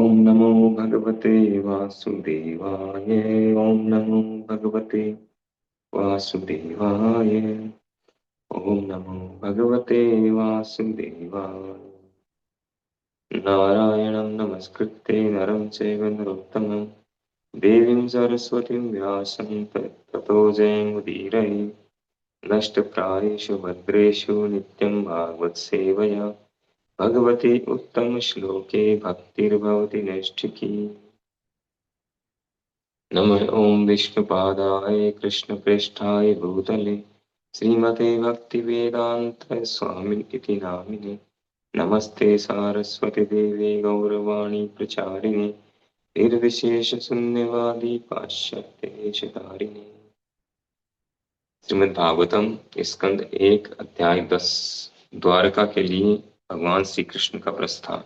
ओम नमो भगवते वासुदेवाय। ओम नमो भगवते वासुदेवाय। ओम नमो भगवते वासुदेवाय। नारायणं नमस्कृत्य नरं चैव नरोत्तमं देवीं सरस्वतीं व्यासं ततो जयमुदीरये। नष्टप्रायेषु भद्रेषु नित्यं भागवत सेवया भगवती उत्तम श्लोके भक्तिर्भवति नैष्ठिकी। नमः ओं विष्णुपादाय कृष्णप्रेष्ठाय भूतले श्रीमते भक्तिवेदांत स्वामी इति नामिने। नमस्ते सारस्वती देवे गौरवाणी प्रचारिणे निर्विशेष शून्यवादी पाश्चात्य देशतारिणे। श्रीमद् भागवतम स्कंद 1 अध्याय 10 द्वारका के लिए भगवान श्री कृष्ण का प्रस्थान।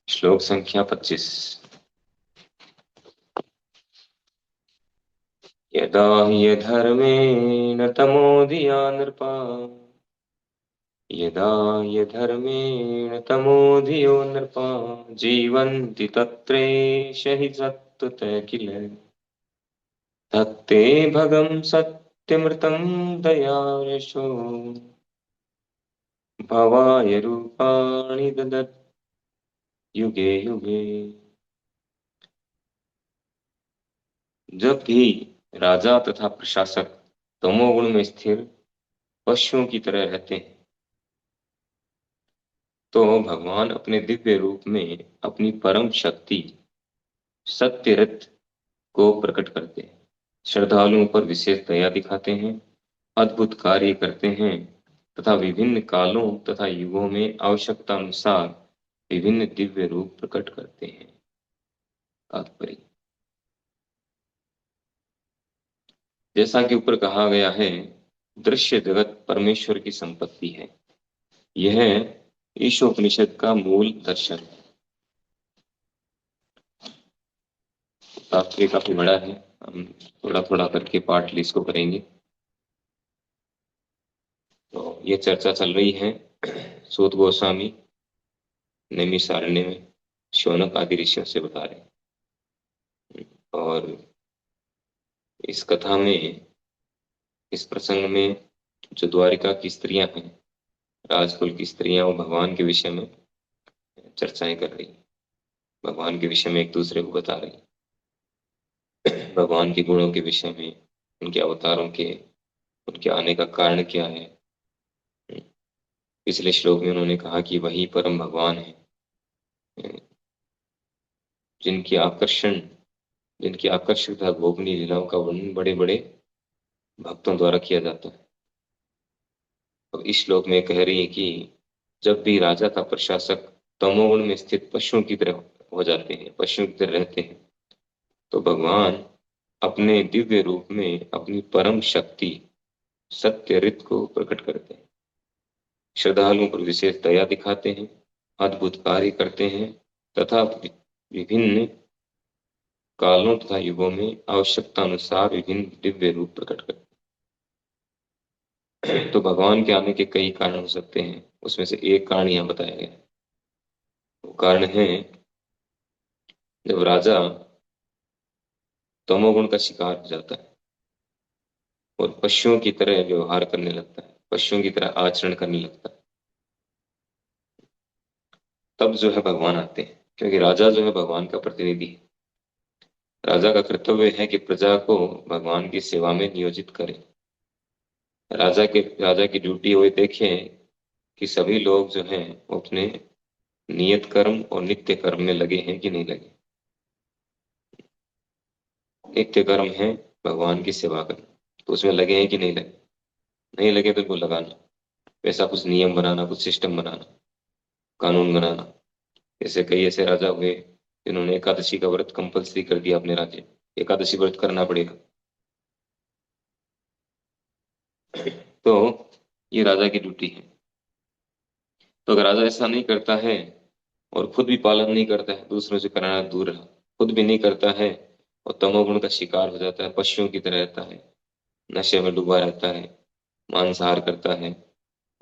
श्लोक संख्या 25। यदा ह्यधर्मेण तमोधिया नृपा यदा ह्यधर्मेण तमोधियो नृपा जीवन्ति तत्रेष हि सत्त्वतः किल तत्ते भगं सत्यमृतं दयार्षो भवाय रूपाणि ददत् युगे युगे। जब भी राजा तथा प्रशासक तमोगुण में स्थिर पशुओं की तरह रहते हैं तो भगवान अपने दिव्य रूप में अपनी परम शक्ति सत्य रथ को प्रकट करते हैं, श्रद्धालुओं पर विशेष दया दिखाते हैं, अद्भुत कार्य करते हैं तथा विभिन्न कालों तथा युगों में आवश्यकता अनुसार विभिन्न दिव्य रूप प्रकट करते हैं। तात्पर्य, जैसा कि ऊपर कहा गया है, दृश्य जगत परमेश्वर की संपत्ति है। यह ईशोपनिषद का मूल दर्शन है। तात्पर्य काफी बड़ा है, हम थोड़ा थोड़ा करके पार्ट इसको करेंगे। तो ये चर्चा चल रही है सूत गोस्वामी नैमिषारण्य में शौनक आदि ऋषियों से बता रहे हैं। और इस कथा में, इस प्रसंग में जो द्वारिका की स्त्रियां हैं, राजकुल की स्त्रियां, वो भगवान के विषय में चर्चाएं कर रही, भगवान के विषय में एक दूसरे को बता रही, भगवान के गुणों के विषय में, उनके अवतारों के, उनके आने का कारण क्या है। पिछले श्लोक में उन्होंने कहा कि वही परम भगवान है जिनकी आकर्षण, जिनकी आकर्षक तथा गोपनीय लीलाओं का वर्णन बड़े बड़े भक्तों द्वारा किया जाता है। अब इस श्लोक में कह रही है कि जब भी राजा का प्रशासक तमोगुण में स्थित पशुओं की तरह हो जाते हैं, पशुओं की तरह रहते हैं, तो भगवान अपने दिव्य रूप में अपनी परम शक्ति सत्य रित को प्रकट करते हैं, श्रद्धालुओं पर विशेष दया दिखाते हैं, अद्भुत कार्य करते हैं तथा विभिन्न कालों तथा युगों में आवश्यकता अनुसार विभिन्न दिव्य रूप प्रकट करते हैं। तो भगवान के आने के कई कारण हो सकते हैं, उसमें से एक कारण यहाँ बताया गया है। वो कारण है जब राजा तमोगुण का शिकार हो जाता है और पशुओं की तरह व्यवहार करने लगता है, पशुओं की तरह आचरण करने लगता है, तब जो है भगवान आते हैं। क्योंकि राजा जो है भगवान का प्रतिनिधि है। राजा का कर्तव्य है कि प्रजा को भगवान की सेवा में नियोजित करे। राजा की ड्यूटी वो देखे कि सभी लोग जो हैं वो अपने नियत कर्म और नित्य कर्म में लगे हैं कि नहीं लगे। नित्य कर्म है भगवान की सेवा करना, तो उसमें लगे हैं कि नहीं लगे। नहीं लगे तो उनको लगाना, वैसा कुछ नियम बनाना, कुछ सिस्टम बनाना, कानून बनाना। ऐसे कई ऐसे राजा हुए जिन्होंने एकादशी का व्रत कंपलसरी कर दिया अपने राज्य, एकादशी व्रत करना पड़ेगा। तो ये राजा की ड्यूटी है। तो अगर राजा ऐसा नहीं करता है और खुद भी पालन नहीं करता है, दूसरों से कराना दूर रहा, खुद भी नहीं करता है और तमोगुण का शिकार हो जाता है, पशुओं की तरह रहता है, नशे में डूबा रहता है, मांसाहार करता है,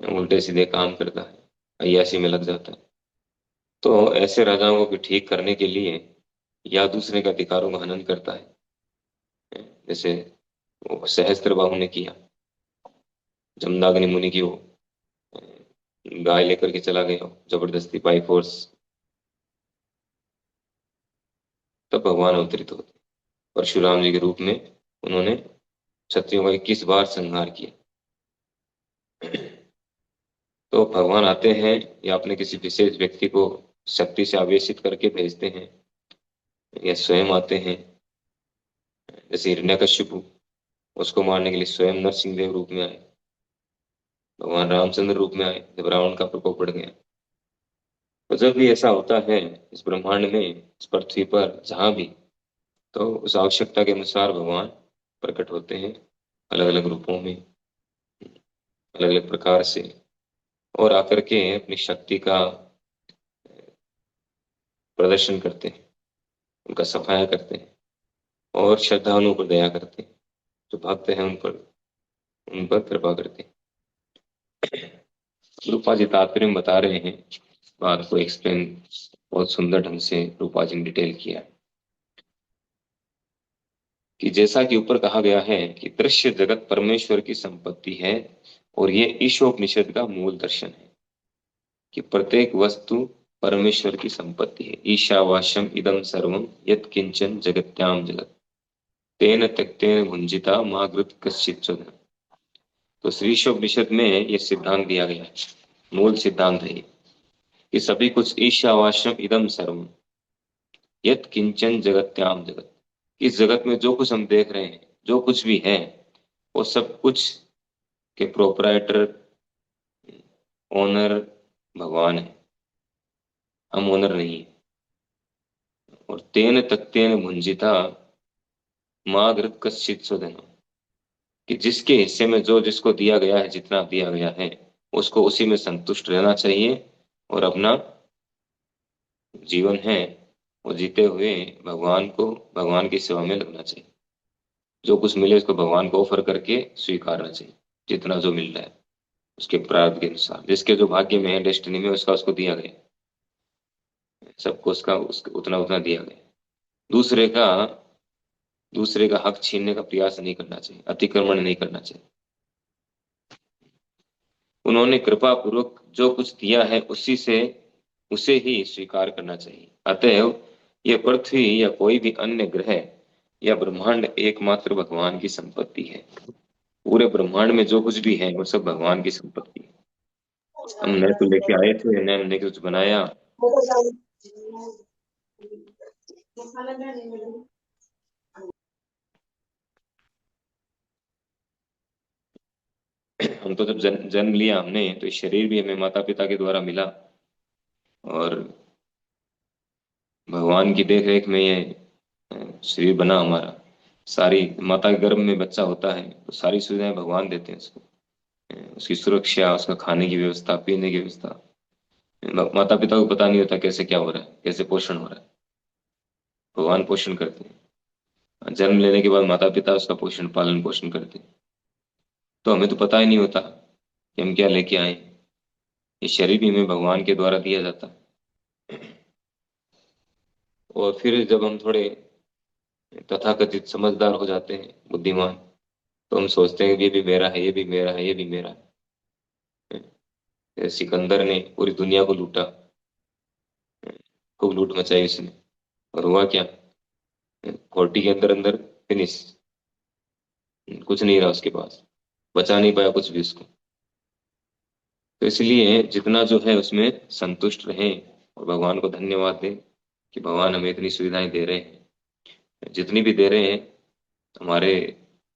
उल्टे सीधे काम करता है, अय्याशी में लग जाता है, तो ऐसे राजाओं को ठीक करने के लिए या दूसरे के अधिकारों का हनन करता है, जैसे वो सहस्त्रबाहु ने किया, जमदग्नि मुनि की वो गाय लेकर के चला गया जबरदस्ती बाई फोर्स, तब भगवान अवतरित होते। परशुराम जी के रूप में उन्होंने क्षत्रियों का 21 बार संहार किया। तो भगवान आते हैं या अपने किसी विशेष व्यक्ति को शक्ति से आवेशित करके भेजते हैं, या स्वयं आते हैं, जैसे हिरण्यकश्यप, उसको मारने के लिए स्वयं नरसिंह देव रूप में आए, भगवान रामचंद्र रूप में आए जब रावण का प्रकोप बढ़ गया। तो जब भी ऐसा होता है इस ब्रह्मांड में, इस पृथ्वी पर जहां भी, तो उस आवश्यकता के अनुसार भगवान प्रकट होते हैं, अलग अलग रूपों में, अलग अलग प्रकार से, और आकर के अपनी शक्ति का प्रदर्शन करते हैं, उनका सफाया करते हैं, और श्रद्धालुओं पर दया करते हैं, जो भक्त हैं उन पर कृपा करते हैं। रूपा जी तात्पर्य में बता रहे हैं, बात को एक्सप्लेन बहुत सुंदर ढंग से रूपा जी ने डिटेल किया है, कि जैसा कि ऊपर कहा गया है कि दृश्य जगत परमेश्वर की संपत्ति है, और ये ईशोपनिषद का मूल दर्शन है कि प्रत्येक वस्तु परमेश्वर की संपत्ति है। ईशावास्यम इदम सर्वम यत् किंचन जगत्याम जगत तेन त्यक्तेन भुंजिता माँ कृत कश्चित् स्वधन। तो श्री ईशोपनिषद में ये सिद्धांत दिया गया है, मूल सिद्धांत है ये, कि सभी कुछ ईशावास्यम इदम सर्वम यत् किंचन जगत्याम जगत, इस जगत में जो कुछ हम देख रहे हैं, जो कुछ भी है, वो सब कुछ के प्रोपराइटर, ओनर भगवान है, हम ओनर नहीं है। और तेन तत्तेन भुंजिता माँ घृत कश्चित स्वधन, कि जिसके हिस्से में जो जिसको दिया गया है, जितना दिया गया है, उसको उसी में संतुष्ट रहना चाहिए, और अपना जीवन है वो जीते हुए भगवान की सेवा में लगना चाहिए। जो कुछ मिले उसको भगवान को ऑफर करके स्वीकारना चाहिए, जितना जो मिल रहा है उसके प्रारब्ध के अनुसार, जिसके जो भाग्य में है, डेस्टिनी में, उसका उसको दिया गया, सबको उसका उतना उतना दिया गया। दूसरे का दूसरे का हक छीनने का प्रयास नहीं करना चाहिए, अतिक्रमण नहीं करना चाहिए। उन्होंने कृपा पूर्वक जो कुछ दिया है उसे ही स्वीकार करना चाहिए। अतएव यह पृथ्वी या कोई भी अन्य ग्रह या ब्रह्मांड एकमात्र भगवान की संपत्ति है। पूरे ब्रह्मांड में जो कुछ भी है वो सब भगवान की संपत्ति है। हम न तो लेके आए थे, न हमने कुछ बनाया। हम तो जब जन्म लिया हमने, तो इस शरीर भी हमें माता पिता के द्वारा मिला, और भगवान की देख रेख में ये शरीर बना हमारा। सारी माता के गर्भ में बच्चा होता है तो सारी सुविधाएं भगवान देते हैं उसको, उसकी सुरक्षा, उसका खाने की व्यवस्था, पीने की व्यवस्था। माता पिता को पता नहीं होता कैसे क्या हो रहा है, कैसे पोषण हो रहा है, भगवान पोषण करते हैं। जन्म लेने के बाद माता पिता उसका पोषण पालन पोषण करते हैं, तो हमें तो पता ही नहीं होता कि हम क्या लेके आए। ये शरीर भी हमें भगवान के द्वारा दिया जाता है। और फिर जब हम थोड़े तथाकथित समझदार हो जाते हैं, बुद्धिमान, तो हम सोचते हैं कि ये भी मेरा है, ये भी मेरा है, ये भी मेरा है। सिकंदर ने पूरी दुनिया को लूटा, खूब लूट मचाई उसने, और हुआ क्या, कोर्टी के अंदर अंदर फिनिश, कुछ नहीं रहा उसके पास, बचा नहीं पाया कुछ भी उसको। तो इसलिए जितना जो है उसमें संतुष्ट रहें, और भगवान को धन्यवाद दें कि भगवान हमें इतनी सुविधाएं दे रहे हैं। जितनी भी दे रहे हैं हमारे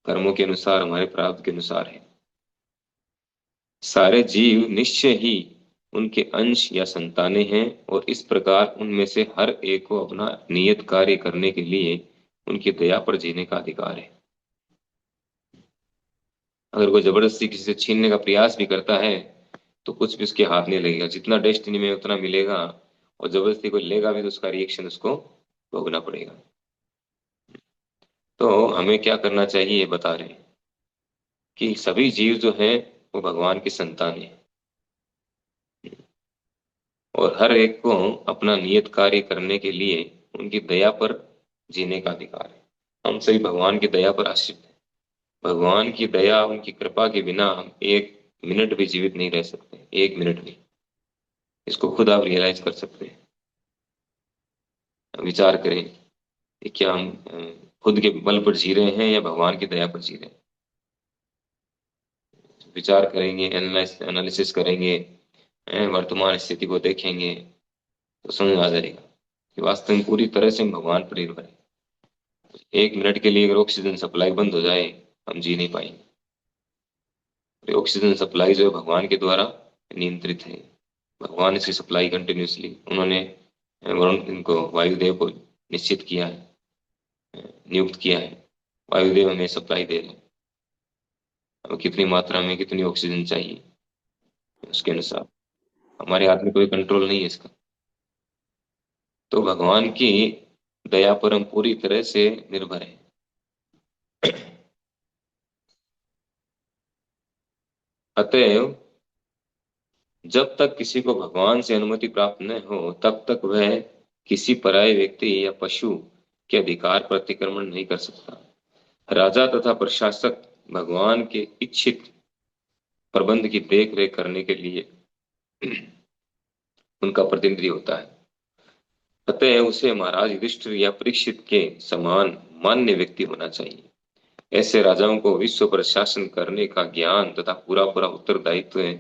कर्मों के अनुसार, हमारे प्राप्त के अनुसार है। सारे जीव निश्चय ही उनके अंश या संतानें हैं, और इस प्रकार उनमें से हर एक को अपना नियत कार्य करने के लिए उनकी दया पर जीने का अधिकार है। अगर कोई जबरदस्ती किसी से छीनने का प्रयास भी करता है तो कुछ भी उसके हाथ नहीं लगेगा, जितना डेस्टिनी में उतना मिलेगा, और जबरदस्ती कोई लेगा भी तो उसका रिएक्शन उसको भोगना पड़ेगा। तो हमें क्या करना चाहिए ये बता रहे हैं, कि सभी जीव जो है वो भगवान की संतान है, और हर एक को अपना नियत कार्य करने के लिए उनकी दया पर जीने का अधिकार है। हम सभी भगवान की दया पर आश्रित हैं। भगवान की दया, उनकी कृपा के बिना हम एक मिनट भी जीवित नहीं रह सकते, एक मिनट भी। इसको खुद आप रियलाइज कर सकते हैं। विचार करें कि क्या हम खुद के बल पर जी रहे हैं या भगवान की दया पर जी रहे हैं। विचार करेंगे, एनालिसिस करेंगे, वर्तमान स्थिति को देखेंगे तो समझ आ जाएगा कि वास्तव में पूरी तरह से हम भगवान पर निर्भर है। एक मिनट के लिए अगर ऑक्सीजन सप्लाई बंद हो जाए, हम जी नहीं पाएंगे। तो ऑक्सीजन सप्लाई जो है भगवान के द्वारा नियंत्रित है। भगवान इसकी सप्लाई कंटिन्यूसली, उन्होंने वरुण इनको वायुदेव को निश्चित किया है, नियुक्त किया है। वायुदेव हमें सप्लाई दे रहे हैं। अब कितनी मात्रा में कितनी ऑक्सीजन चाहिए उसके अनुसार, हमारे हाथ में कोई कंट्रोल नहीं है इसका। तो भगवान की दया पर हम पूरी तरह से निर्भर हैं। अतएव जब तक किसी को भगवान से अनुमति प्राप्त न हो, तब तक वह किसी पराये व्यक्ति या पशु के अधिकार पर अतिक्रमण नहीं कर सकता। राजा तथा प्रशासक भगवान के इच्छित प्रबंध की देख रेख करने के लिए उनका प्रतिनिधि होता है। अतः उसे महाराज युधिष्ठिर या परीक्षित के समान मान्य व्यक्ति होना चाहिए। ऐसे राजाओं को विश्व पर शासन करने का ज्ञान तथा पूरा पूरा उत्तरदायित्व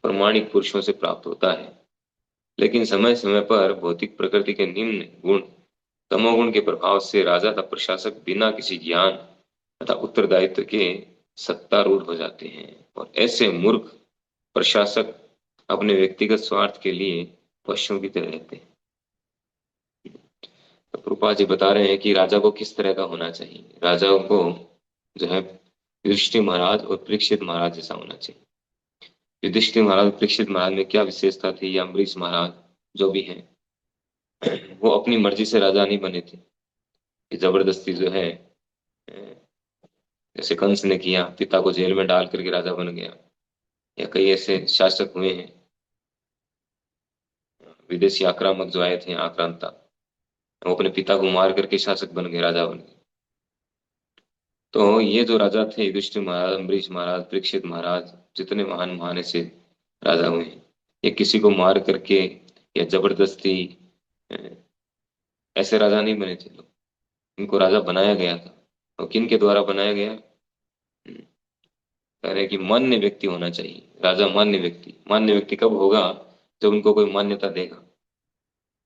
प्रामाणिक पुरुषों से प्राप्त होता है। लेकिन समय समय पर भौतिक प्रकृति के निम्न गुण, तमोगुण के प्रभाव से राजा तथा प्रशासक बिना किसी ज्ञान तथा उत्तरदायित्व के सत्तारूढ़ हो जाते हैं, और ऐसे मूर्ख प्रशासक अपने व्यक्तिगत स्वार्थ के लिए पशुओं की तरह रहते हैं। तो प्रभुपाद जी बता रहे हैं कि राजा को किस तरह का होना चाहिए। राजाओं को जो है युधिष्ठिर महाराज और परीक्षित महाराज जैसा होना चाहिए। युधिष्ठिर महाराज, परीक्षित महाराज में क्या विशेषता थी, या अम्बरीश महाराज जो भी हैं, वो अपनी मर्जी से राजा नहीं बने थे कि जबरदस्ती जो है, जैसे कंस ने किया, पिता को जेल में डाल करके राजा बन गया। या कई ऐसे शासक हुए हैं, विदेशी आक्रामक जो आए थे, आक्रांता, वो अपने पिता को मार करके शासक बन गए, राजा बन गए। तो ये जो राजा थे, युधिष्ठिर महाराज, अम्बरीश महाराज, परीक्षित महाराज, जितने महान महान ऐसे राजा हुए हैं, ये किसी को मार करके या जबरदस्ती अ, ऐसे राजा नहीं बने थे लोग। इनको राजा बनाया गया था। और किन के द्वारा बनाया गया? कह रहे कि मान्य व्यक्ति होना चाहिए। राजा मान्य व्यक्ति, मान्य व्यक्ति कब होगा? जब उनको कोई मान्यता देगा।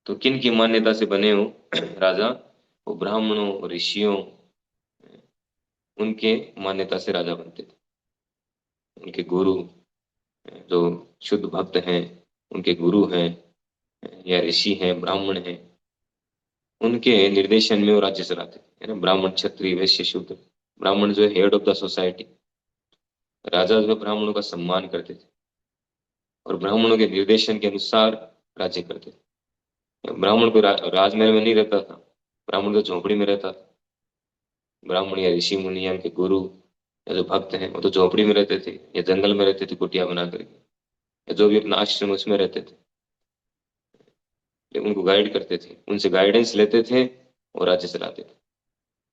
तो किन की मान्यता से बने हो राजा? वो ब्राह्मणों, ऋषियों, उनके मान्यता से राजा बनते थे। उनके गुरु, जो शुद्ध भक्त हैं, उनके गुरु हैं या ऋषि हैं, ब्राह्मण हैं, उनके निर्देशन में वो राज्य चलाते थे, है ना। ब्राह्मण, क्षत्रिय, वैश्य, शूद्र। ब्राह्मण जो है हेड ऑफ द सोसाइटी। राजा जो है ब्राह्मणों का सम्मान करते थे और ब्राह्मणों के निर्देशन के अनुसार राज्य करते थे। ब्राह्मण को राजमहल में नहीं रहता था, ब्राह्मण तो झोपड़ी में रहता था। ब्राह्मण या ऋषि मुनि या उनके गुरु या जो भक्त हैं, वो तो झोपड़ी में रहते थे या जंगल में रहते थे, कुटिया बना करके, या जो भी अपना आश्रम उसमें रहते थे। लेकिन उनको गाइड करते थे, उनसे गाइडेंस लेते थे और राज्य चलाते थे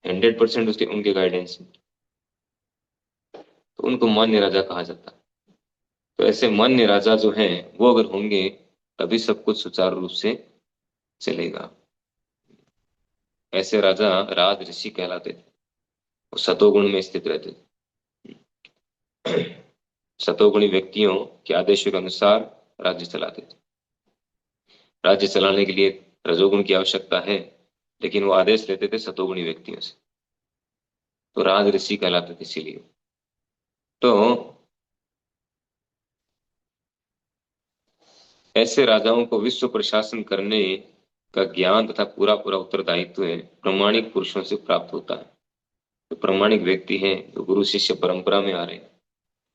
100% उसके उनके गाइडेंस में। तो उनको मान्य राजा कहा जाता है। तो ऐसे मान्य राजा जो हैं, वो अगर होंगे तभी सब कुछ सुचारू रूप से चलेगा। ऐसे राजा राज ऋषि कहलाते थे। वो सतोगुण में स्थित रहते थे। सतोगुणी व्यक्तियों के आदेशों के अनुसार राज्य चलाते थे। राज्य चलाने के लिए रजोगुण की आवश्यकता है, लेकिन वो आदेश लेते थे सतोगुणी व्यक्तियों से। तो राज ऋषि कहलाते थे इसीलिए। तो ऐसे राजाओं को विश्व प्रशासन करने का ज्ञान तथा पूरा पूरा उत्तरदायित्व प्रामाणिक पुरुषों से प्राप्त होता है। जो प्रामाणिक व्यक्ति हैं, जो गुरु शिष्य परंपरा में आ रहे हैं,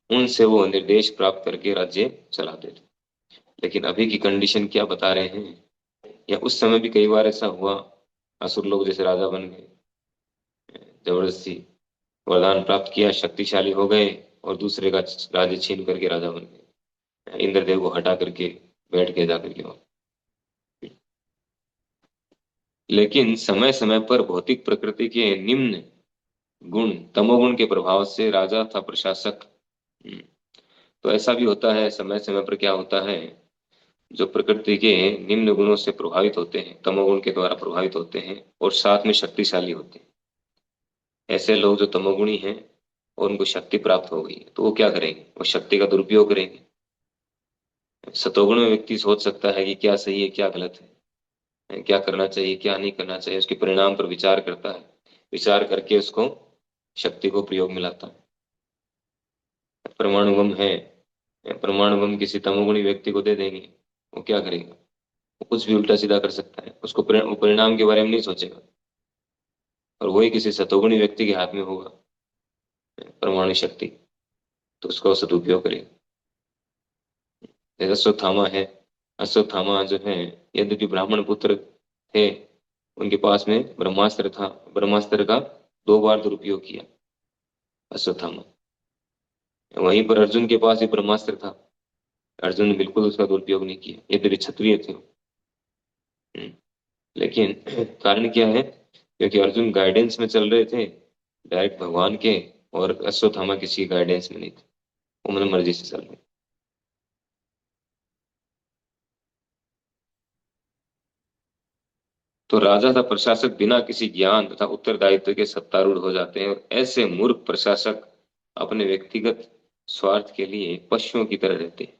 उनसे वो निर्देश प्राप्त करके राज्य चलाते थे। लेकिन अभी की कंडीशन क्या बता रहे हैं, या उस समय भी कई बार ऐसा हुआ, असुर लोग जैसे राजा बन गए, जबरदस्ती वरदान प्राप्त किया, शक्तिशाली हो गए और दूसरे का राज्य छीन करके राजा बन गए। इंद्रदेव को हटा करके बैठ के जा करके वहाँ। लेकिन समय समय पर भौतिक प्रकृति के निम्न गुण तमोगुण के प्रभाव से राजा था प्रशासक। हम्म, तो ऐसा भी होता है, समय समय पर क्या होता है, जो प्रकृति के निम्न गुणों से प्रभावित होते हैं, तमोगुण के द्वारा प्रभावित होते हैं और साथ में शक्तिशाली होते हैं, ऐसे लोग जो तमोगुणी हैं और उनको शक्ति प्राप्त हो गई है, तो वो क्या करेंगे, वो शक्ति का दुरुपयोग करेंगे। सतोगुण में व्यक्ति सोच सकता है कि क्या सही है क्या गलत है, क्या करना चाहिए क्या नहीं करना चाहिए, उसके परिणाम पर विचार करता है, विचार करके उसको शक्ति को प्रयोग में लाता है। परमाणु बम है, परमाणु बम किसी तमोगुणी व्यक्ति को दे देंगे, वो क्या करेगा, वो कुछ भी उल्टा सीधा कर सकता है, उसको वो परिणाम के बारे में नहीं सोचेगा। और वही किसी सतोगुणी व्यक्ति के हाथ में होगा परमाणु शक्ति, तो उसका वो सदुपयोग करेगा। जैसे अश्वत्थामा है, अश्वत्थामा जो है, यद्यपि ब्राह्मण पुत्र थे, उनके पास में ब्रह्मास्त्र था, ब्रह्मास्त्र का 2 बार दुरुपयोग किया अश्वत्थामा। वहीं पर अर्जुन के पास भी ब्रह्मास्त्र था, अर्जुन ने बिल्कुल उसका दुरुपयोग नहीं किया, यद्यपि क्षत्रिय थे वो। हम्म, लेकिन कारण क्या है, क्योंकि अर्जुन गाइडेंस में चल रहे थे डायरेक्ट भगवान के, और अश्वत्थामा किसी गाइडेंस में नहीं थे, वो मन मर्जी से चल रहे। तो राजा तथा प्रशासक बिना किसी ज्ञान तथा उत्तरदायित्व के सत्तारूढ़ हो जाते हैं, और ऐसे मूर्ख प्रशासक अपने व्यक्तिगत स्वार्थ के लिए पशुओं की तरह रहते हैं।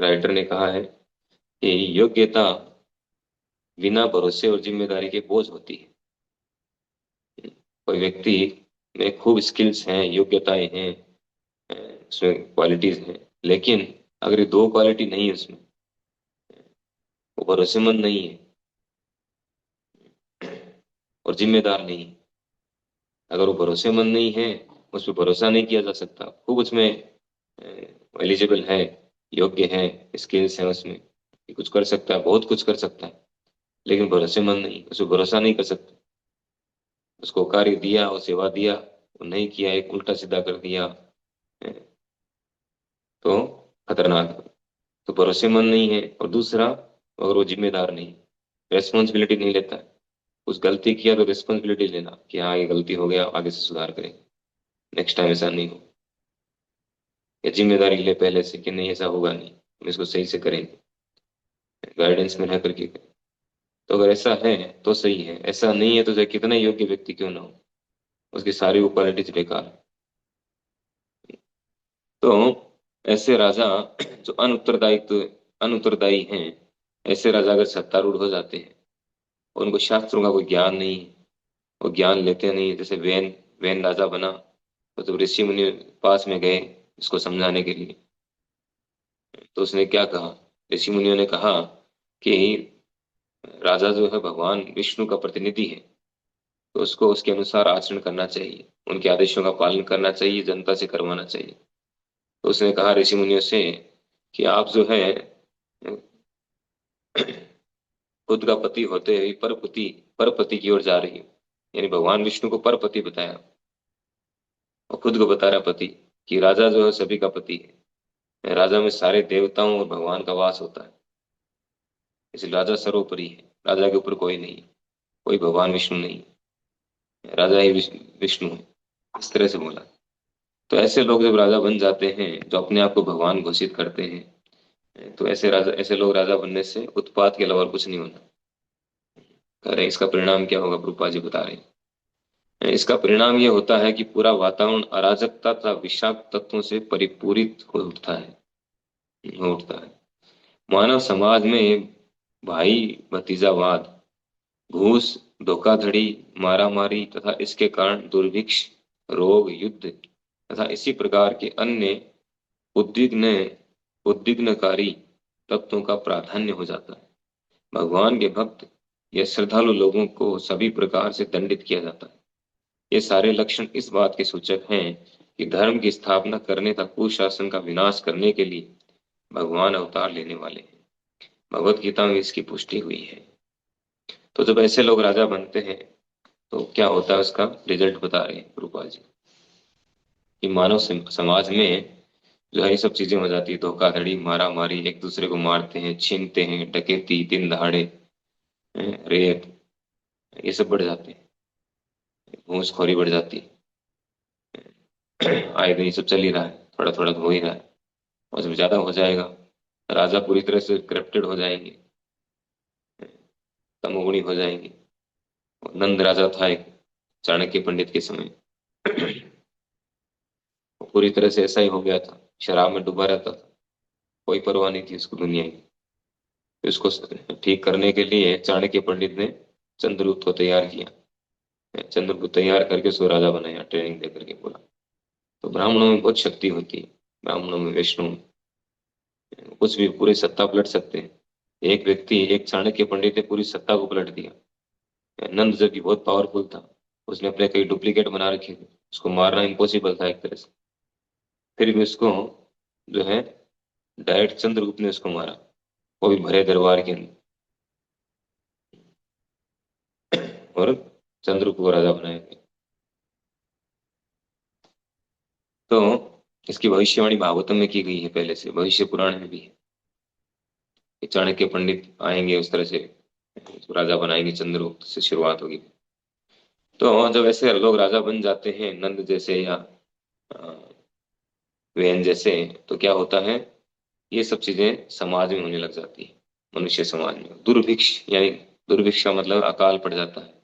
राइटर ने कहा है कि योग्यता बिना भरोसे और जिम्मेदारी के बोझ होती है। कोई व्यक्ति में खूब स्किल्स हैं, योग्यताएं हैं, उसमें क्वालिटीज हैं, लेकिन अगर ये 2 क्वालिटी नहीं है उसमें, वो भरोसेमंद नहीं है और जिम्मेदार नहीं है। अगर वो भरोसेमंद नहीं है, उस पर भरोसा नहीं किया जा सकता, खूब उसमें एलिजिबल है, योग्य है, स्किल्स है उसमें, ये कुछ कर सकता है, बहुत कुछ कर सकता है, लेकिन भरोसेमंद नहीं, उस पर भरोसा नहीं कर सकते। उसको कार्य दिया और सेवा दिया, वो नहीं किया, एक उल्टा सीधा कर दिया, तो खतरनाक है। तो भरोसेमंद नहीं है, और दूसरा, अगर वो जिम्मेदार नहीं, रेस्पॉन्सिबिलिटी नहीं लेता है, कुछ गलती किया तो रिस्पॉन्सिबिलिटी लेना कि हाँ ये गलती हो गया, आगे से सुधार करेंगे, नेक्स्ट टाइम ऐसा नहीं हो, या जिम्मेदारी ले पहले से कि नहीं ऐसा होगा नहीं, हम इसको सही से करेंगे, गाइडेंस में रह करके करें। तो अगर ऐसा है तो सही है, ऐसा नहीं है तो चाहे कितना योग्य व्यक्ति क्यों ना हो, उसकी सारी वो क्वालिटीज बेकार है। तो ऐसे राजा जो अनुत्तरदायी हैं, ऐसे राजा अगर सत्तारूढ़ हो जाते हैं और उनको शास्त्रों का कोई ज्ञान नहीं है, वो ज्ञान लेते नहीं, जैसे वैन वैन राजा बना, तो जब ऋषि मुनि पास में गए इसको समझाने के लिए, तो उसने क्या कहा, ऋषि मुनियों ने कहा कि राजा जो है भगवान विष्णु का प्रतिनिधि है, तो उसको उसके अनुसार आचरण करना चाहिए, उनके आदेशों का पालन करना चाहिए, जनता से करवाना चाहिए। तो उसने कहा ऋषि मुनियों से कि आप जो है खुद का पति होते हुए परपति की ओर जा रही हो, यानी भगवान विष्णु को परपति बताया, और खुद को बता रहा पति, कि राजा जो है सभी का पति है, राजा में सारे देवताओं और भगवान का वास होता है, इसलिए राजा सर्वोपरि है, राजा के ऊपर कोई नहीं है, कोई भगवान विष्णु नहीं है, राजा ही विष्णु है, इस तरह से बोला। तो ऐसे लोग जब राजा बन जाते हैं, जो अपने आप को भगवान घोषित करते हैं, तो ऐसे लोग राजा बनने से उत्पात के अलावा और कुछ नहीं होना। कह रहे हैं, इसका परिणाम क्या होगा, रूपा जी बता रहे हैं, इसका परिणाम यह होता है कि पूरा वातावरण अराजकता तथा विषाक्त तत्वों से परिपूरित हो उठता है। मानव समाज में भाई भतीजावाद, घूस, धोखाधड़ी, मारामारी तथा इसके कारण दुर्भिक्ष, रोग, युद्ध तथा इसी प्रकार के अन्य उद्विग्न उद्विग्नकारी तत्वों का प्राधान्य हो जाता है। भगवान के भक्त या श्रद्धालु लोगों को सभी प्रकार से दंडित किया जाता है। ये सारे लक्षण इस बात के सूचक हैं कि धर्म की स्थापना करने तथा कुशासन का विनाश करने के लिए भगवान अवतार लेने वाले हैं। भगवत गीता में इसकी पुष्टि हुई है। तो जब ऐसे लोग राजा बनते हैं, तो क्या होता है, उसका रिजल्ट बता रहे हैं रूपा जी, कि मानव समाज में जो है ये सब चीजें हो जाती है, धोखाधड़ी, मारा मारी, एक दूसरे को मारते हैं, छीनते हैं, डकैती, दिन दहाड़े, रेप, ये सब बढ़ जाते हैं, घूसखोरी बढ़ जाती है। आए दिन ये सब चल ही रहा है, थोड़ा थोड़ा तो हो ही रहा है, और जब ज्यादा हो जाएगा, राजा पूरी तरह से करप्टेड हो जाएंगे, तमोगुणी हो जाएंगे। और नंद राजा था एक, चाणक्य पंडित के समय, वो पूरी तरह से ऐसा ही हो गया था, शराब में डूबा रहता था, कोई परवाह नहीं थी उसको दुनिया की। इसको ठीक करने के लिए चाणक्य पंडित ने चंद्रगुप्त को तैयार किया, चंद्रगुप्त को तैयार करके उसको राजा बनाया, ट्रेनिंग दे करके पूरा। तो ब्राह्मणों में बहुत शक्ति होती है, ब्राह्मणों में, वैष्णव में, कुछ भी पूरी सत्ता पलट सकते हैं। एक व्यक्ति, एक चाणक्य पंडित ने पूरी सत्ता को पलट दिया। नंद जबकि बहुत पावरफुल था, उसने अपने कई डुप्लीकेट बना रखे थे, उसको मारना इम्पॉसिबल था एक तरह से, फिर भी उसको जो है डायरेक्ट चंद्रगुप्त ने उसको मारा, वो भी भरे दरबार के अंदर, और चंद्रगुप्त को राजा बनाया गया। तो इसकी भविष्यवाणी भागवतम में की गई है, पहले से भविष्य पुराण में भी है कि चाणक्य पंडित आएंगे, उस तरह से उसको राजा बनाएंगे, चंद्रगुप्त से शुरुआत होगी। तो जब ऐसे लोग राजा बन जाते हैं, नंद जैसे या वेन जैसे, तो क्या होता है, ये सब चीजें समाज में होने लग जाती है, मनुष्य समाज में दुर्भिक्ष, यानी दुर्भिक्ष का मतलब अकाल पड़ जाता है,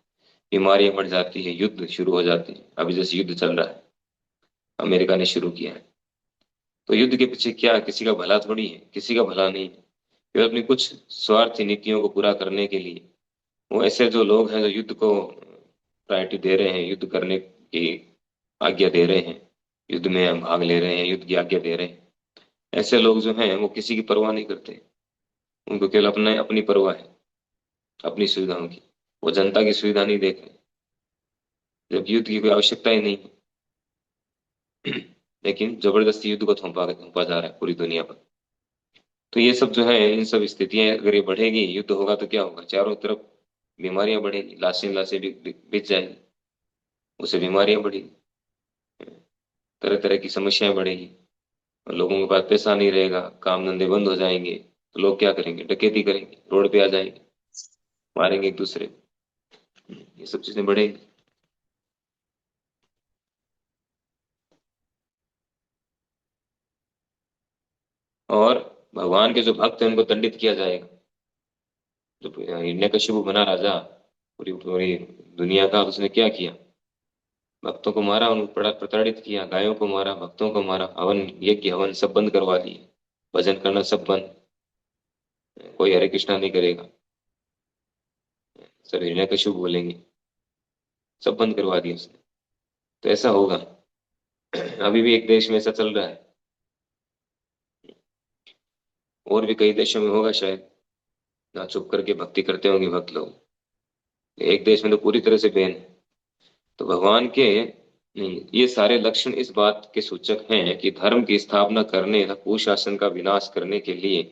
बीमारियां बढ़ जाती है, युद्ध शुरू हो जाते हैं, अभी जैसे युद्ध चल रहा है, अमेरिका ने शुरू किया है। तो युद्ध के पीछे क्या, किसी का भला थोड़ी है, किसी का भला नहीं है, वे अपनी कुछ स्वार्थी नीतियों को पूरा करने के लिए, वो ऐसे जो लोग हैं जो युद्ध को प्रायोरिटी दे रहे हैं, युद्ध करने की आज्ञा दे रहे हैं, युद्ध में हम भाग ले रहे हैं, युद्ध की आज्ञा दे रहे हैं, ऐसे लोग जो हैं वो किसी की परवाह नहीं करते, उनको केवल अपने अपनी परवाह है, अपनी सुविधाओं की, वो जनता की सुविधा नहीं देख रहे, जब युद्ध की कोई आवश्यकता ही नहीं है। लेकिन जबरदस्ती युद्ध को थोपा थोपा जा रहा है पूरी दुनिया पर। तो ये सब जो है, इन सब स्थितियां अगर ये बढ़ेगी, युद्ध होगा तो क्या होगा, चारों तरफ बीमारियां बढ़ेगी, लाशें लाशें भी बिक जाएंगी, उससे बीमारियां बढ़ेगी, तरह तरह की समस्याएं बढ़ेगी, और लोगों के पास पैसा नहीं रहेगा, काम धंधे बंद हो जाएंगे, तो लोग क्या करेंगे, डकैती करेंगे, रोड पे आ जाएंगे, मारेंगे एक दूसरे को, ये सब चीजें बढ़ेगी। और भगवान के जो भक्त हैं उनको दंडित किया जाएगा। जो हिरण्यकशिपु बना राजा पूरी पूरी दुनिया का, तो उसने क्या किया, भक्तों को मारा, उनको प्रताड़ित किया, गायों को मारा, भक्तों को मारा, हवन यज्ञ हवन सब बंद करवा दिए, भजन करना सब बंद, कोई हरे कृष्णा नहीं करेगा, सब हिरण्यकशिपु बोलेंगे, सब बंद करवा दिया उसने। तो ऐसा होगा, अभी भी एक देश में ऐसा चल रहा है, और भी कई देशों में होगा शायद, ना चुप करके भक्ति करते होंगे भक्त लोग, एक देश में तो पूरी तरह से बैन है। तो भगवान के नहीं, ये सारे लक्षण इस बात के सूचक हैं कि धर्म की स्थापना करने तथा कुशासन का विनाश करने के लिए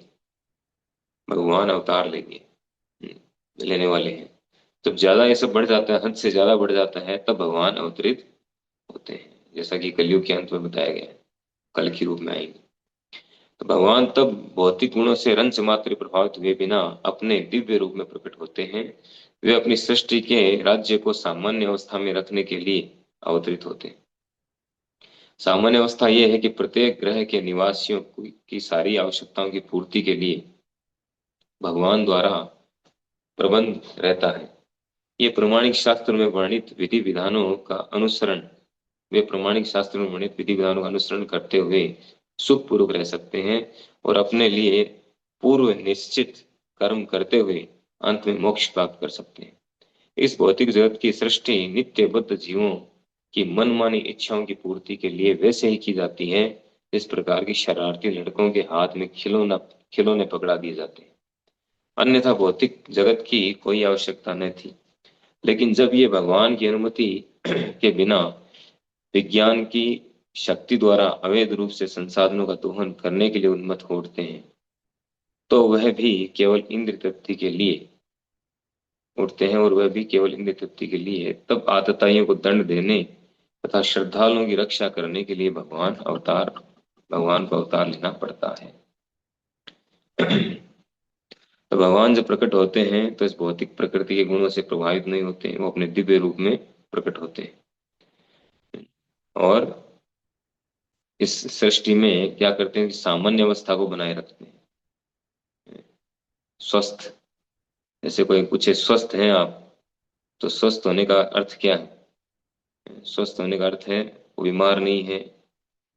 भगवान अवतार लेंगे, लेने वाले हैं। जब ज्यादा ये सब बढ़ जाता है, हद से ज्यादा बढ़ जाता है, तब भगवान अवतरित होते हैं, जैसा कि कलयुग के अंत में बताया गया है, कल की रूप में आएंगे। तो भगवान तब भौतिक गुणों से रंच मात्र प्रभावित हुए बिना अपने दिव्य रूप में प्रकट होते हैं। वे अपनी सृष्टि के राज्य को सामान्य अवस्था में रखने के लिए अवतरित होते हैं। सामान्य अवस्था यह है कि प्रत्येक ग्रह के निवासियों की सारी आवश्यकताओं की पूर्ति के लिए भगवान द्वारा प्रबंध रहता है। ये प्रमाणिक शास्त्र में वर्णित विधि विधानों का अनुसरण वे प्रमाणिक शास्त्र में वर्णित विधि विधानों का अनुसरण करते हुए सुखपूर्वक रह सकते हैं, और अपने लिए पूर्व निश्चित कर्म करते हुए अंत में मोक्ष प्राप्त कर सकते हैं। इस भौतिक जगत की सृष्टि नित्यबद्ध जीवों की मनमानी इच्छाओं की पूर्ति के लिए वैसे ही की जाती है, जिस प्रकार की शरारती लड़कों के हाथ में खिलौना खिलौने पकड़ा दिए जाते हैं। अन्यथा भौतिक जगत की कोई आवश्यकता न थी। लेकिन जब ये भगवान की अनुमति के बिना विज्ञान की शक्ति द्वारा अवैध रूप से संसाधनों का दोहन करने के लिए उन्मत्त हो उठते हैं, तो वह भी केवल इंद्र तृप्ति के लिए उठते हैं, और वह भी केवल इंद्र तृप्ति के लिए, तब आतताइयों को दंड देने तथा श्रद्धालुओं की रक्षा करने के लिए भगवान अवतार भगवान को अवतार लेना पड़ता है। तो भगवान जब प्रकट होते हैं तो इस भौतिक प्रकृति के गुणों से प्रभावित नहीं होते हैं, वो अपने दिव्य रूप में प्रकट होते हैं। और इस सृष्टि में क्या करते हैं कि सामान्य अवस्था को बनाए रखते हैं। स्वस्थ, जैसे कोई पूछे स्वस्थ हैं आप, तो स्वस्थ होने का अर्थ क्या है? स्वस्थ होने का अर्थ है वो बीमार नहीं है,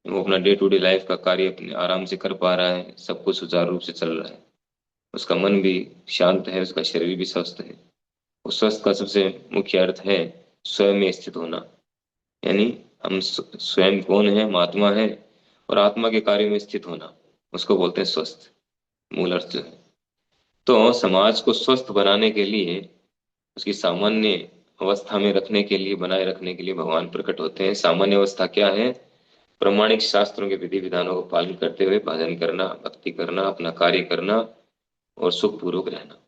वो अपना डे टू डे लाइफ का कार्य अपने आराम से कर पा रहा है, सब कुछ सुचारू रूप से चल रहा है, उसका मन भी शांत है, उसका शरीर भी स्वस्थ है। उस स्वस्थ का सबसे मुख्य अर्थ है स्वयं में स्थित होना। यानी हम स्वयं कौन है? हम आत्मा है, और आत्मा के कार्य में स्थित होना, उसको बोलते हैं स्वस्थ। मूल अर्थ जो है। तो समाज को स्वस्थ बनाने के लिए, उसकी सामान्य अवस्था में रखने के लिए, बनाए रखने के लिए भगवान प्रकट होते हैं। सामान्य अवस्था क्या है? प्रमाणिक शास्त्रों के विधि विधानों को पालन करते हुए भजन करना, भक्ति करना, अपना कार्य करना और सुखपूर्वक रहना,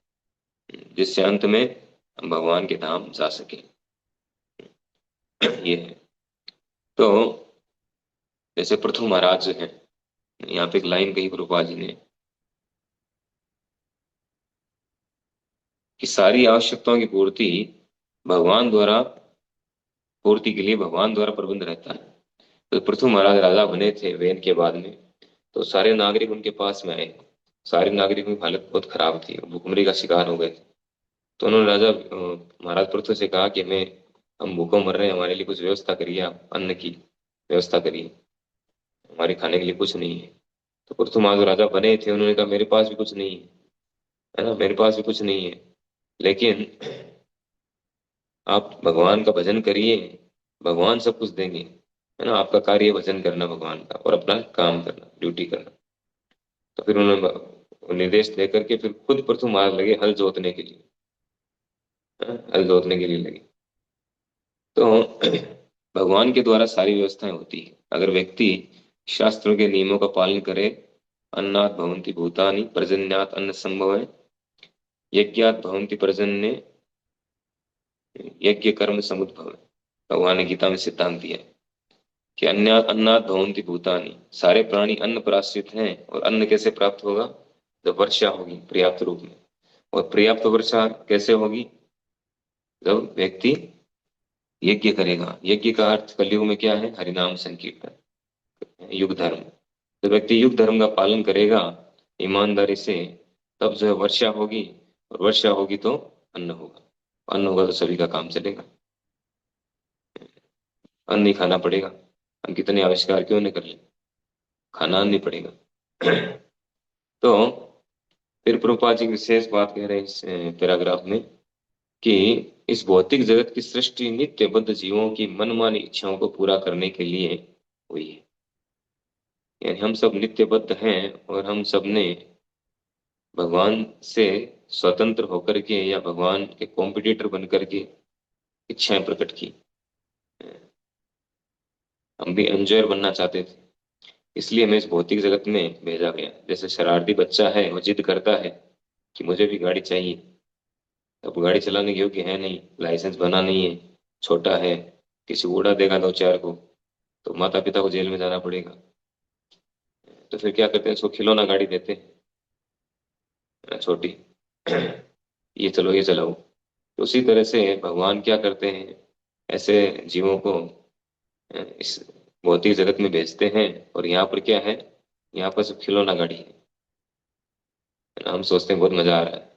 जिससे अंत में हम भगवान के धाम जा सके। ये है। तो जैसे पृथु महाराज जो है, यहाँ पे एक लाइन कही प्रभुपाद जी ने कि सारी आवश्यकताओं की पूर्ति भगवान द्वारा, पूर्ति के लिए भगवान द्वारा प्रबंध रहता है। तो पृथु महाराज राजा बने थे वेन के बाद में, तो सारे नागरिक उनके पास में आए। सारे नागरिकों की हालत बहुत खराब थी, भूखमरी का शिकार हो गए थे। तो उन्होंने राजा महाराज पृथु से कहा कि हम भूखों मर रहे हैं, हमारे लिए कुछ व्यवस्था करिए, आप अन्न की व्यवस्था करिए, हमारे खाने के लिए कुछ नहीं है। तो पृथु महाराज राजा बने थे, उन्होंने कहा मेरे पास भी कुछ नहीं है ना, मेरे पास भी कुछ नहीं है, लेकिन आप भगवान का भजन करिए, भगवान सब कुछ देंगे, है ना। आपका कार्य है भजन करना भगवान का और अपना काम करना, ड्यूटी करना। तो फिर उन्होंने निर्देश दे करके फिर खुद प्रथम महाराज लगे हल जोतने के लिए, हल जोतने के लिए लगे। तो भगवान के द्वारा सारी व्यवस्थाएं होती है। अगर व्यक्ति शास्त्रों के नियमों का पालन करे, अन्नात् भवन्ति भूतानि, पर्जन्यात् अन्न संभव है, यज्ञात् भवन्ति पर्जन्य, यज्ञ कर्म समुद्भव है। भगवान ने गीता में सिद्धांत दिया है कि अन्नात् भवन्ति भूतानि, सारे प्राणी अन्न पर आश्रित हैं। और अन्न कैसे प्राप्त होगा? जब वर्षा होगी पर्याप्त रूप में। और पर्याप्त वर्षा कैसे होगी? जब व्यक्ति यज्ञ करेगा। यज्ञ का अर्थ कलयुग में क्या है? हरिनाम संकीर्तन, युग धर्म। जब व्यक्ति युग धर्म का पालन करेगा ईमानदारी से, तब जो है वर्षा होगी, और वर्षा होगी तो अन्न होगा, अन्न होगा तो सभी का काम चलेगा। अन्न ही खाना पड़ेगा, हम कितने आविष्कार क्यों नहीं कर ले, खाना नहीं पड़ेगा। तो फिर प्रभुपाद जी की विशेष बात कह रहे हैं इस पैराग्राफ में कि इस भौतिक जगत की सृष्टि नित्य बद्ध जीवों की मनमानी इच्छाओं को पूरा करने के लिए हुई है। यानी हम सब नित्य बद्ध हैं, और हम सब ने भगवान से स्वतंत्र होकर के या भगवान के कॉम्पिटिटर बन करके इच्छाएं प्रकट की। हम भी एंजॉयर बनना चाहते थे, इसलिए हमें इस भौतिक जगत में भेजा गया। जैसे शरारती बच्चा है, वो जिद करता है कि मुझे भी गाड़ी चाहिए। अब गाड़ी चलाने के योग्य है नहीं, लाइसेंस बना नहीं है, छोटा है, किसी को उड़ा देगा दो चार को, तो माता पिता को जेल में जाना पड़ेगा। तो फिर क्या करते हैं, उसको खिलौना गाड़ी देते हैं छोटी, ये चलो ये चलाओ। तो उसी तरह से भगवान क्या करते हैं, ऐसे जीवों को इस भौतिक जगत में भेजते हैं। और यहाँ पर क्या है, यहाँ पर सिर्फ खिलौना गाड़ी है ना। हम सोचते हैं बहुत मजा आ रहा है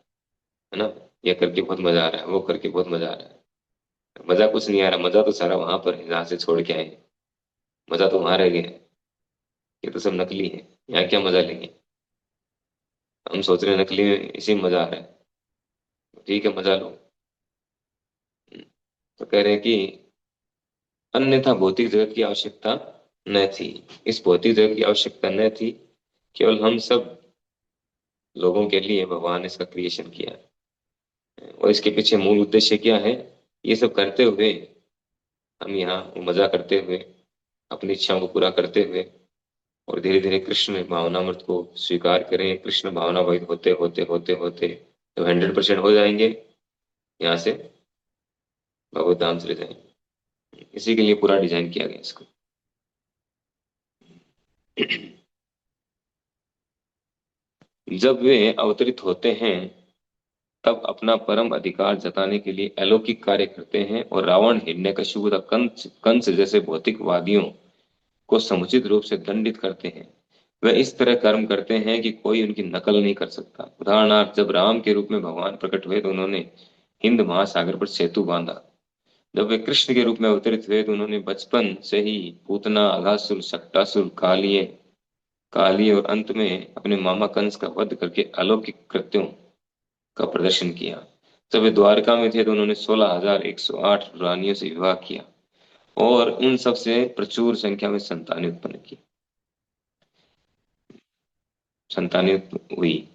ना, ये करके बहुत मजा आ रहा है, वो करके बहुत मजा आ रहा है। मजा कुछ नहीं आ रहा, मजा तो सारा वहां पर है जहाँ से छोड़ के आए हैं। मजा तो वहां रह गया है, ये तो सब नकली है, यहाँ क्या मजा लेंगे। हम सोच रहे हैं नकली में इसी में मजा आ रहा है, ठीक है मजा लो। तो कह रहे हैं कि अन्यथा भौतिक जगत की आवश्यकता न थी। इस भौतिक जगत की आवश्यकता न थी, केवल हम सब लोगों के लिए भगवान ने इसका क्रिएशन किया है। और इसके पीछे मूल उद्देश्य क्या है? ये सब करते हुए हम यहाँ मजा करते हुए, अपनी इच्छाओं को पूरा करते हुए, और धीरे धीरे कृष्ण भावनामृत को स्वीकार करें। कृष्ण भावनामृत होते होते होते होते जब 100% हो जाएंगे, यहाँ से भगवत धाम चले जाएंगे। इसी के लिए पूरा डिजाइन किया गया इसको। जब वे अवतरित होते हैं तब अपना परम अधिकार जताने के लिए अलौकिक कार्य करते हैं और रावण, हिरण्यकशिपु तथा कंस कंस जैसे भौतिकवादियों को समुचित रूप से दंडित करते हैं। वे इस तरह कर्म करते हैं कि कोई उनकी नकल नहीं कर सकता। उदाहरणार्थ, जब राम के रूप में भगवान प्रकट हुए तो उन्होंने हिंद महासागर पर सेतु बांधा। जब वे कृष्ण के रूप में अवतरित हुए तो उन्होंने बचपन से ही पूतना, अघासुर, सक्टासुर, कालिय काली और अंत में अपने मामा कंस का वध करके अलौकिक कृत्यों का प्रदर्शन किया। जब वे द्वारका में थे तो उन्होंने 16,108 रानियों से विवाह किया और उन सब से प्रचुर संख्या में संतानें उत्पन्न की। संतानें हुई।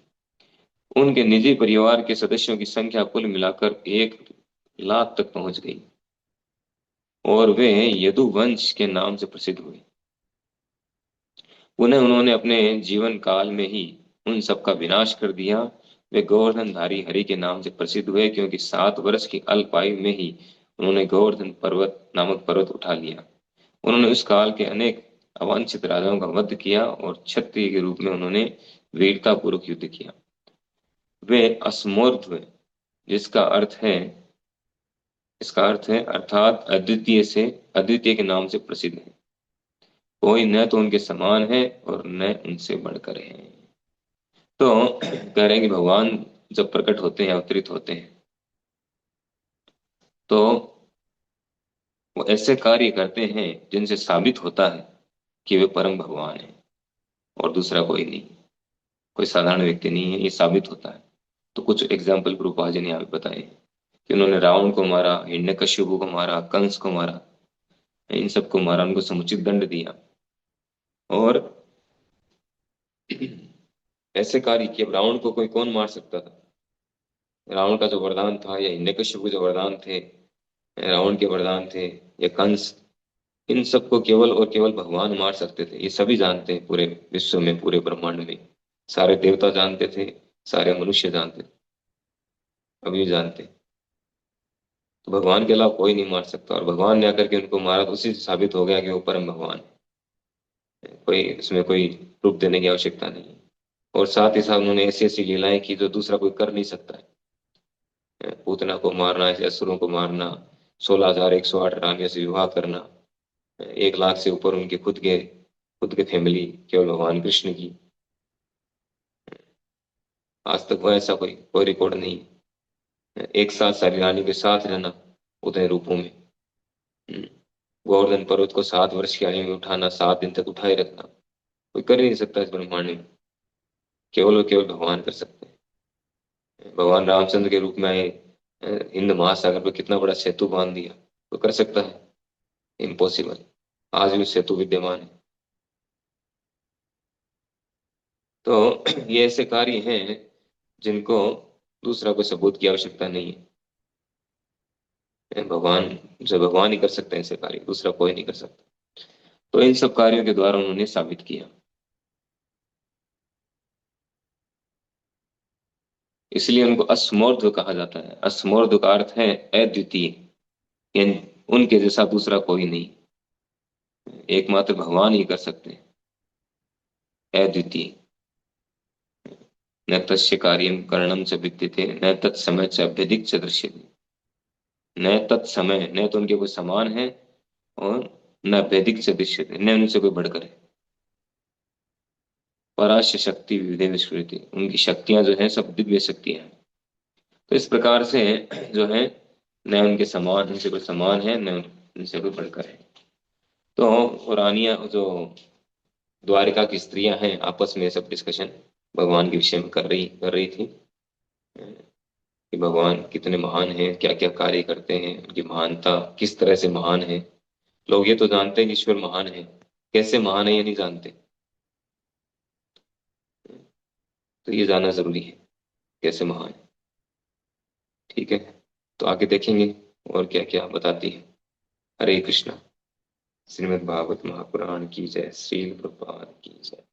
उनके निजी परिवार के सदस्यों की संख्या कुल मिलाकर 1 लाख तक पहुंच गई और वे यदुवंश के नाम से प्रसिद्ध हुए। उन्हें उन्होंने अपने जीवन काल में ही उन सब का विनाश कर दिया। वे गोवर्धनधारी हरि के नाम से प्रसिद्ध हुए क्योंकि 7 वर्ष की अल्प आयु में ही उन्होंने गोवर्धन पर्वत नामक पर्वत उठा लिया। उन्होंने उस काल के अनेक अवांछित राजाओं का वध किया और क्षत्रिय के रूप में उन्होंने वीरता पूर्वक युद्ध किया। वे असमोर्ध हुए, जिसका अर्थ है इसका अर्थ है अर्थात अद्वितीय से अद्वितीय के नाम से प्रसिद्ध है। कोई न तो उनके समान है और न उनसे बढ़कर है। तो कह रहे हैं कि भगवान जब प्रकट होते हैं, अवतरित होते हैं, तो वो ऐसे कार्य करते हैं जिनसे साबित होता है कि वे परम भगवान हैं और दूसरा कोई नहीं, कोई साधारण व्यक्ति नहीं है, ये साबित होता है। तो कुछ एग्जाम्पल प्रभुपाद जी ने यहाँ पे बताए कि उन्होंने रावण को मारा, हिरण्यकशिपु को मारा, कंस को मारा, इन सबको मारा, उनको समुचित दंड दिया और ऐसे कार्य किए। अब रावण को कोई कौन मार सकता था? रावण का जो वरदान था या हिरण्यकशिपु के जो वरदान थे, रावण के वरदान थे या कंस, इन सबको केवल और केवल भगवान मार सकते थे। ये सभी जानते हैं, पूरे विश्व में, पूरे ब्रह्मांड में सारे देवता जानते थे, सारे मनुष्य जानते थे, अभी जानते हैं। तो भगवान के अलावा कोई नहीं मार सकता और भगवान ने आकर के उनको मारा तो उसी से साबित हो गया कि वो परम भगवान है। कोई इसमें कोई प्रूफ देने की आवश्यकता नहीं है। और साथ ही साथ उन्होंने ऐसी ऐसी लीलाएं की जो दूसरा कोई कर नहीं सकता है। पूतना को मारना, ऐसे असुरों को मारना, 16,108 रानियों से विवाह करना, 1 लाख से ऊपर उनके खुद के फैमिली केवल भगवान कृष्ण की। आज तक वो ऐसा कोई रिकॉर्ड नहीं है। एक साथ सारी रानी के साथ रहना उतने रूपों में। हम्म। गोवर्धन पर्वत को 7 वर्ष की आयु में उठाना, 7 दिन तक उठाए रखना, कोई कर ही नहीं सकता इस ब्रह्मांड में, केवल और केवल भगवान कर सकते हैं। भगवान रामचंद्र के रूप में आए, हिंद महासागर पर कितना बड़ा सेतु बांध दिया, तो कर सकता है? इम्पॉसिबल। आज भी सेतु विद्यमान है। तो ये ऐसे कार्य हैं जिनको दूसरा कोई सबूत की आवश्यकता नहीं है। भगवान, जो भगवान ही कर सकते हैं ऐसे कार्य, दूसरा कोई नहीं कर सकता। तो इन सब कार्यों के द्वारा उन्होंने साबित किया। इसलिए उनको असमोर्ध कहा जाता है। असमोर्ध का अर्थ है अद्वितीय, यानी उनके जैसा दूसरा कोई नहीं, एकमात्र भगवान ही कर सकते हैं, अद्वितीय। न तस्य कार्यम करणम च विद्यते न तत्समय च अभ्यधिक च दृश्यते। न तत्समय, न तो उनके कोई समान है और न अभ्यधिक च दृश्यते, न उनसे कोई बढ़कर है। पराश्य शक्ति विविधे विस्मृति, उनकी शक्तियां जो है सब दिव्य शक्तियां हैं। तो इस प्रकार से जो है, न उनके समान, उनसे कोई समान है, न उनसे कोई बढ़कर है। तो रानियां जो द्वारिका की स्त्रियां हैं आपस में सब डिस्कशन भगवान के विषय में कर रही थी कि भगवान कितने महान हैं, क्या क्या कार्य करते हैं, उनकी महानता किस तरह से महान है। लोग ये तो जानते हैं कि ईश्वर महान है, कैसे महान है ये नहीं जानते। तो ये जानना जरूरी है कैसे महान है। ठीक है, तो आगे देखेंगे और क्या क्या बताती है। हरे कृष्णा। श्रीमद् भागवत महापुराण की जय। श्रील प्रभुपाद की जय।